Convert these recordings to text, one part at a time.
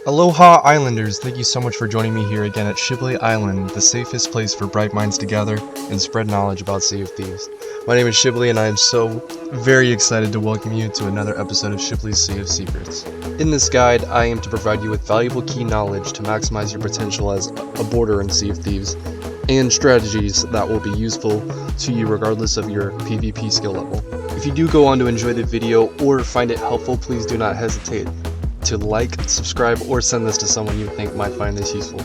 Aloha Islanders, thank you so much for joining me here again at Shibly Island, the safest place for bright minds to gather and spread knowledge about Sea of Thieves. My name is Shibly and I am so very excited to welcome you to another episode of Shibly's Sea of Secrets. In this guide, I aim to provide you with valuable key knowledge to maximize your potential as a boarder in Sea of Thieves, and strategies that will be useful to you regardless of your PvP skill level. If you do go on to enjoy the video or find it helpful, please do not hesitate to like, subscribe, or send this to someone you think might find this useful.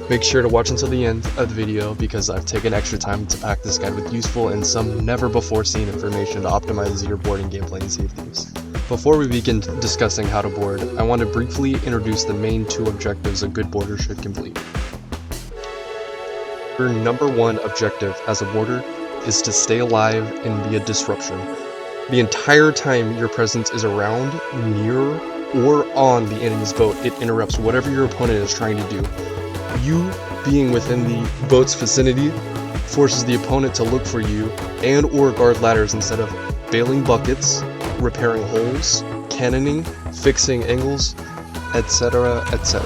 Make sure to watch until the end of the video because I've taken extra time to pack this guide with useful and some never before seen information to optimize your boarding gameplay in Sea of Thieves. Before we begin discussing how to board, I want to briefly introduce the main two objectives a good boarder should complete. Your number one objective as a boarder is to stay alive and be a disruption. The entire time your presence is around, near, or on the enemy's boat, it interrupts whatever your opponent is trying to do. You being within the boat's vicinity forces the opponent to look for you and or guard ladders instead of bailing buckets, repairing holes, cannoning, fixing angles, etc., etc.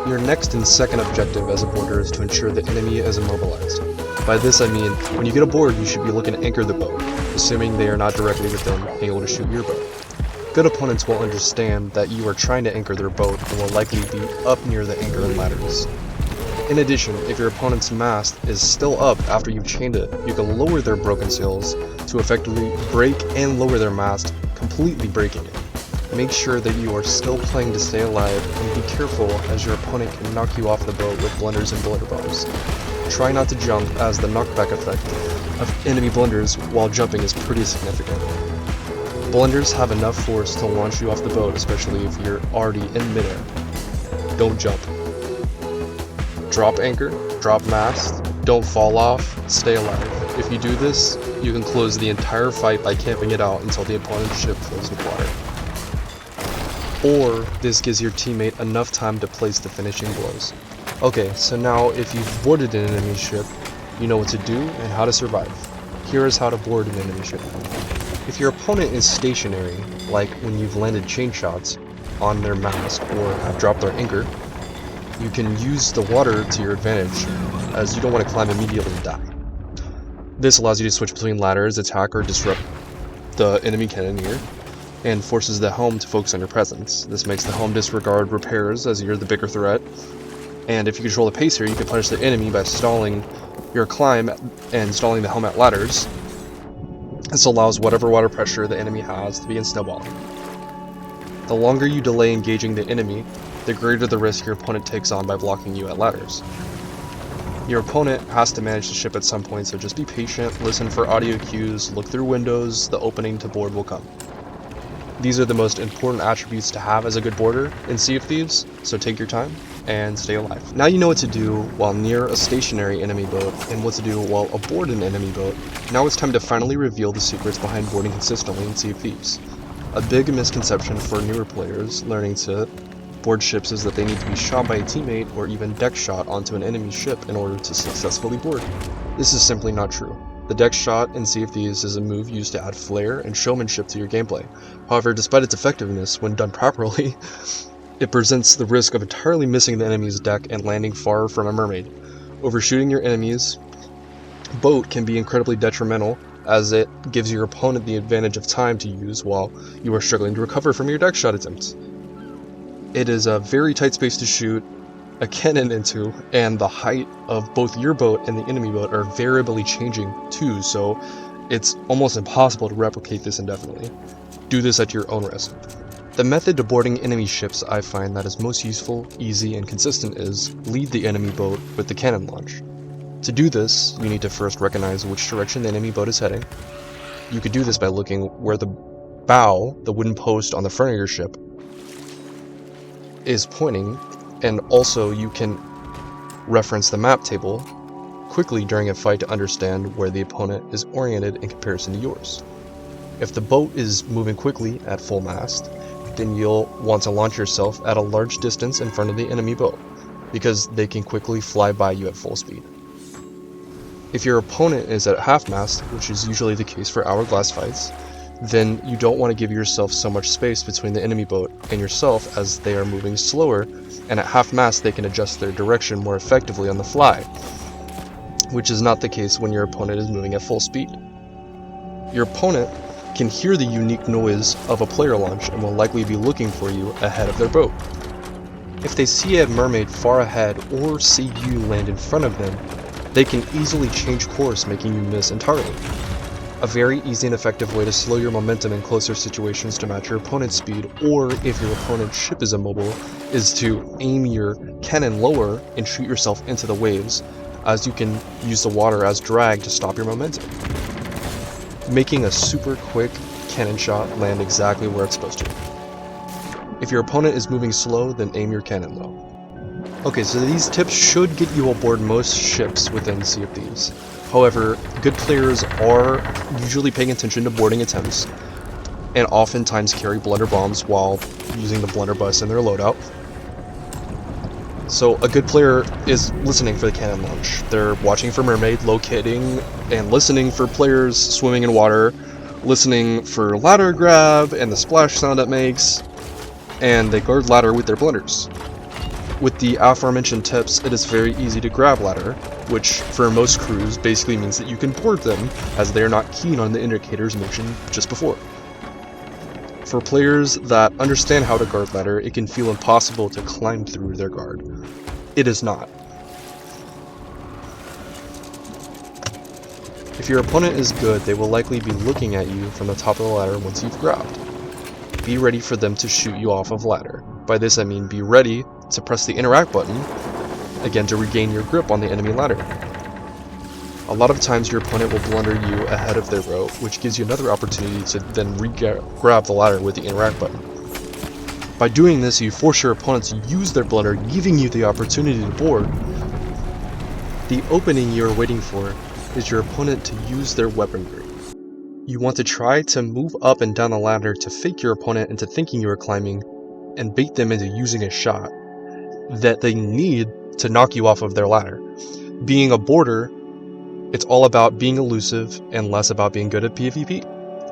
Your next and second objective as a boarder is to ensure the enemy is immobilized. By this I mean, when you get aboard, you should be looking to anchor the boat, assuming they are not directly within being able to shoot your boat. Good opponents will understand that you are trying to anchor their boat and will likely be up near the anchor and ladders. In addition, if your opponent's mast is still up after you've chained it, you can lower their broken sails to effectively break and lower their mast, completely breaking it. Make sure that you are still playing to stay alive and be careful as your opponent can knock you off the boat with blunders and bombs. Try not to jump as the knockback effect of enemy blunders while jumping is pretty significant. Blunders have enough force to launch you off the boat, especially if you're already in midair. Don't jump. Drop anchor, drop mast, don't fall off, stay alive. If you do this, you can close the entire fight by camping it out until the opponent's ship fills with water. Or, this gives your teammate enough time to place the finishing blows. Okay, so now if you've boarded an enemy ship, you know what to do and how to survive. Here is how to board an enemy ship. If your opponent is stationary, like when you've landed chain shots on their mast or have dropped their anchor, you can use the water to your advantage, as you don't want to climb immediately and die. This allows you to switch between ladders, attack, or disrupt the enemy cannoneer, and forces the helm to focus on your presence. This makes the helm disregard repairs as you're the bigger threat, and if you control the pace here, you can punish the enemy by stalling your climb and stalling the helm at ladders. This allows whatever water pressure the enemy has to begin snowballing. The longer you delay engaging the enemy, the greater the risk your opponent takes on by blocking you at ladders. Your opponent has to manage the ship at some point, so just be patient, listen for audio cues, look through windows, the opening to board will come. These are the most important attributes to have as a good boarder in Sea of Thieves, so take your time and stay alive. Now you know what to do while near a stationary enemy boat and what to do while aboard an enemy boat. Now it's time to finally reveal the secrets behind boarding consistently in Sea of Thieves. A big misconception for newer players learning to board ships is that they need to be shot by a teammate or even deck shot onto an enemy ship in order to successfully board. This is simply not true. The deck shot in Sea of Thieves is a move used to add flair and showmanship to your gameplay. However, despite its effectiveness when done properly, it presents the risk of entirely missing the enemy's deck and landing far from a mermaid. Overshooting your enemy's boat can be incredibly detrimental, as it gives your opponent the advantage of time to use while you are struggling to recover from your deck shot attempts. It is a very tight space to shoot a cannon into, and the height of both your boat and the enemy boat are variably changing too, so it's almost impossible to replicate this indefinitely. Do this at your own risk. The method to boarding enemy ships I find that is most useful, easy, and consistent is lead the enemy boat with the cannon launch. To do this, you need to first recognize which direction the enemy boat is heading. You could do this by looking where the bow, the wooden post on the front of your ship, is pointing, and also you can reference the map table quickly during a fight to understand where the opponent is oriented in comparison to yours. If the boat is moving quickly at full mast, then you'll want to launch yourself at a large distance in front of the enemy boat, because they can quickly fly by you at full speed. If your opponent is at half mast, which is usually the case for hourglass fights, then you don't want to give yourself so much space between the enemy boat and yourself, as they are moving slower, and at half mast they can adjust their direction more effectively on the fly, which is not the case when your opponent is moving at full speed. Your opponent can hear the unique noise of a player launch and will likely be looking for you ahead of their boat. If they see a mermaid far ahead or see you land in front of them, they can easily change course, making you miss entirely. A very easy and effective way to slow your momentum in closer situations to match your opponent's speed, or if your opponent's ship is immobile, is to aim your cannon lower and shoot yourself into the waves, as you can use the water as drag to stop your momentum, making a super quick cannon shot land exactly where it's supposed to. If your opponent is moving slow, then aim your cannon low. Okay, so these tips should get you aboard most ships within Sea of Thieves. However, good players are usually paying attention to boarding attempts, and oftentimes carry blunderbombs while using the blunderbuss in their loadout. So a good player is listening for the cannon launch. They're watching for mermaid, locating, and listening for players swimming in water, listening for ladder grab and the splash sound it makes, and they guard ladder with their blunders. With the aforementioned tips, it is very easy to grab ladder, which for most crews basically means that you can board them, as they are not keen on the indicators mentioned just before. For players that understand how to guard ladder, it can feel impossible to climb through their guard. It is not. If your opponent is good, they will likely be looking at you from the top of the ladder once you've grabbed. Be ready for them to shoot you off of ladder. By this I mean be ready to press the interact button, again to regain your grip on the enemy ladder. A lot of times your opponent will blunder you ahead of their boat, which gives you another opportunity to then grab the ladder with the interact button. By doing this, you force your opponent to use their blunder, giving you the opportunity to board. The opening you are waiting for is your opponent to use their weaponry. You want to try to move up and down the ladder to fake your opponent into thinking you are climbing, and bait them into using a shot that they need to knock you off of their ladder. Being a boarder, it's all about being elusive and less about being good at PvP.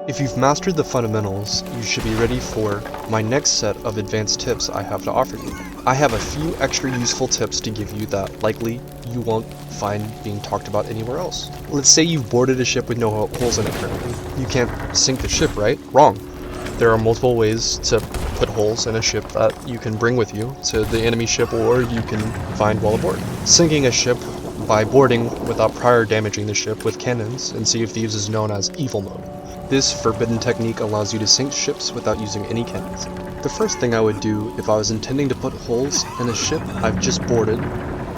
If you've mastered the fundamentals, you should be ready for my next set of advanced tips I have to offer you. I have a few extra useful tips to give you that likely you won't find being talked about anywhere else. Let's say you've boarded a ship with no holes in it currently. You can't sink the ship, right? Wrong. There are multiple ways to put holes in a ship that you can bring with you to the enemy ship, or you can find while aboard. Sinking a ship by boarding without prior damaging the ship with cannons in Sea of Thieves is known as evil mode. This forbidden technique allows you to sink ships without using any cannons. The first thing I would do if I was intending to put holes in a ship I've just boarded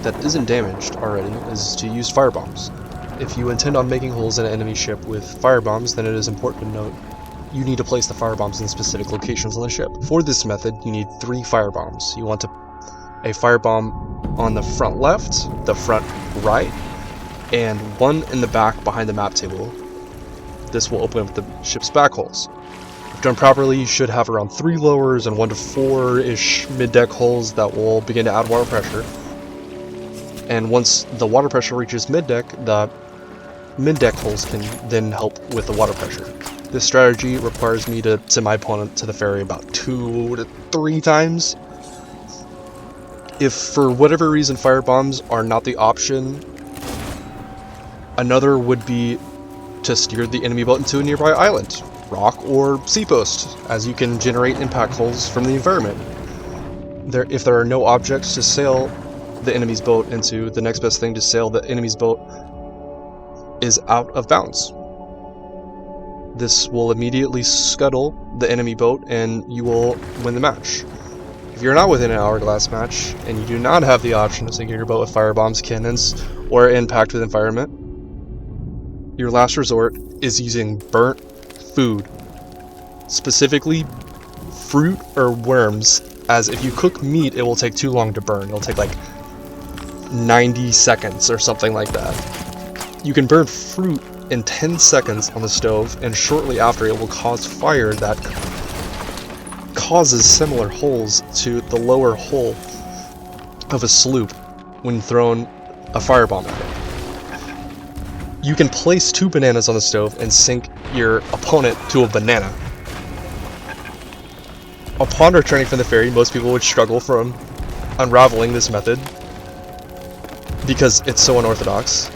that isn't damaged already is to use firebombs. If you intend on making holes in an enemy ship with firebombs, then it is important to note you need to place the firebombs in specific locations on the ship. For this method, you need 3 firebombs. You want a firebomb on the front left, the front right, and one in the back behind the map table. This will open up the ship's back holes. If done properly, you should have around 3 lowers and 1 to 4-ish mid-deck holes that will begin to add water pressure. And once the water pressure reaches mid-deck, the mid-deck holes can then help with the water pressure. This strategy requires me to send my opponent to the ferry about 2 to 3 times. If for whatever reason firebombs are not the option, another would be to steer the enemy boat into a nearby island, rock, or seapost, as you can generate impact holes from the environment. If there are no objects to sail the enemy's boat into, the next best thing to sail the enemy's boat is out of bounds. This will immediately scuttle the enemy boat and you will win the match. If you're not within an hourglass match, and you do not have the option to sink your boat with firebombs, cannons, or impact with environment, your last resort is using burnt food. Specifically, fruit or worms, as if you cook meat, it will take too long to burn. It'll take like 90 seconds or something like that. You can burn fruit in 10 seconds on the stove, and shortly after it will cause fire that causes similar holes to the lower hull of a sloop when thrown a firebomb at it. You can place 2 bananas on the stove and sink your opponent to a banana. Upon returning from the ferry, most people would struggle from unraveling this method because it's so unorthodox.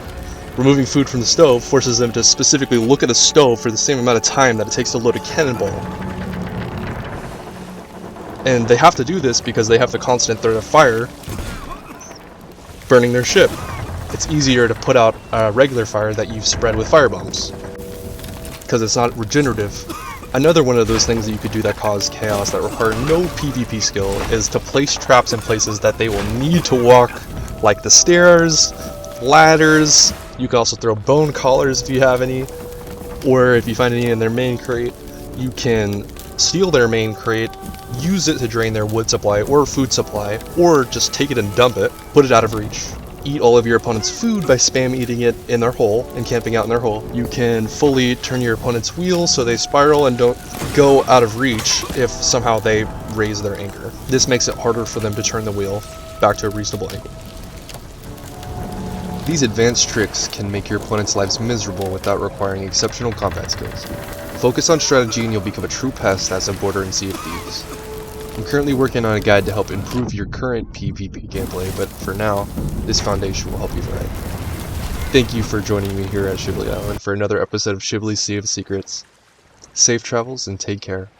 Removing food from the stove forces them to specifically look at a stove for the same amount of time that it takes to load a cannonball. And they have to do this because they have the constant threat of fire burning their ship. It's easier to put out a regular fire that you've spread with firebombs because it's not regenerative. Another one of those things that you could do that cause chaos that require no PvP skill is to place traps in places that they will need to walk, like the stairs, ladders. You can also throw bone collars if you have any, or if you find any in their main crate, you can steal their main crate, use it to drain their wood supply or food supply, or just take it and dump it, put it out of reach. Eat all of your opponent's food by spam eating it in their hole and camping out in their hole. You can fully turn your opponent's wheel so they spiral and don't go out of reach if somehow they raise their anchor. This makes it harder for them to turn the wheel back to a reasonable angle. These advanced tricks can make your opponent's lives miserable without requiring exceptional combat skills. Focus on strategy and you'll become a true pest as a border in Sea of Thieves. I'm currently working on a guide to help improve your current PvP gameplay, but for now, this foundation will help you thrive. Thank you for joining me here at Shibly Island for another episode of Shibly's Sea of Secrets. Safe travels and take care.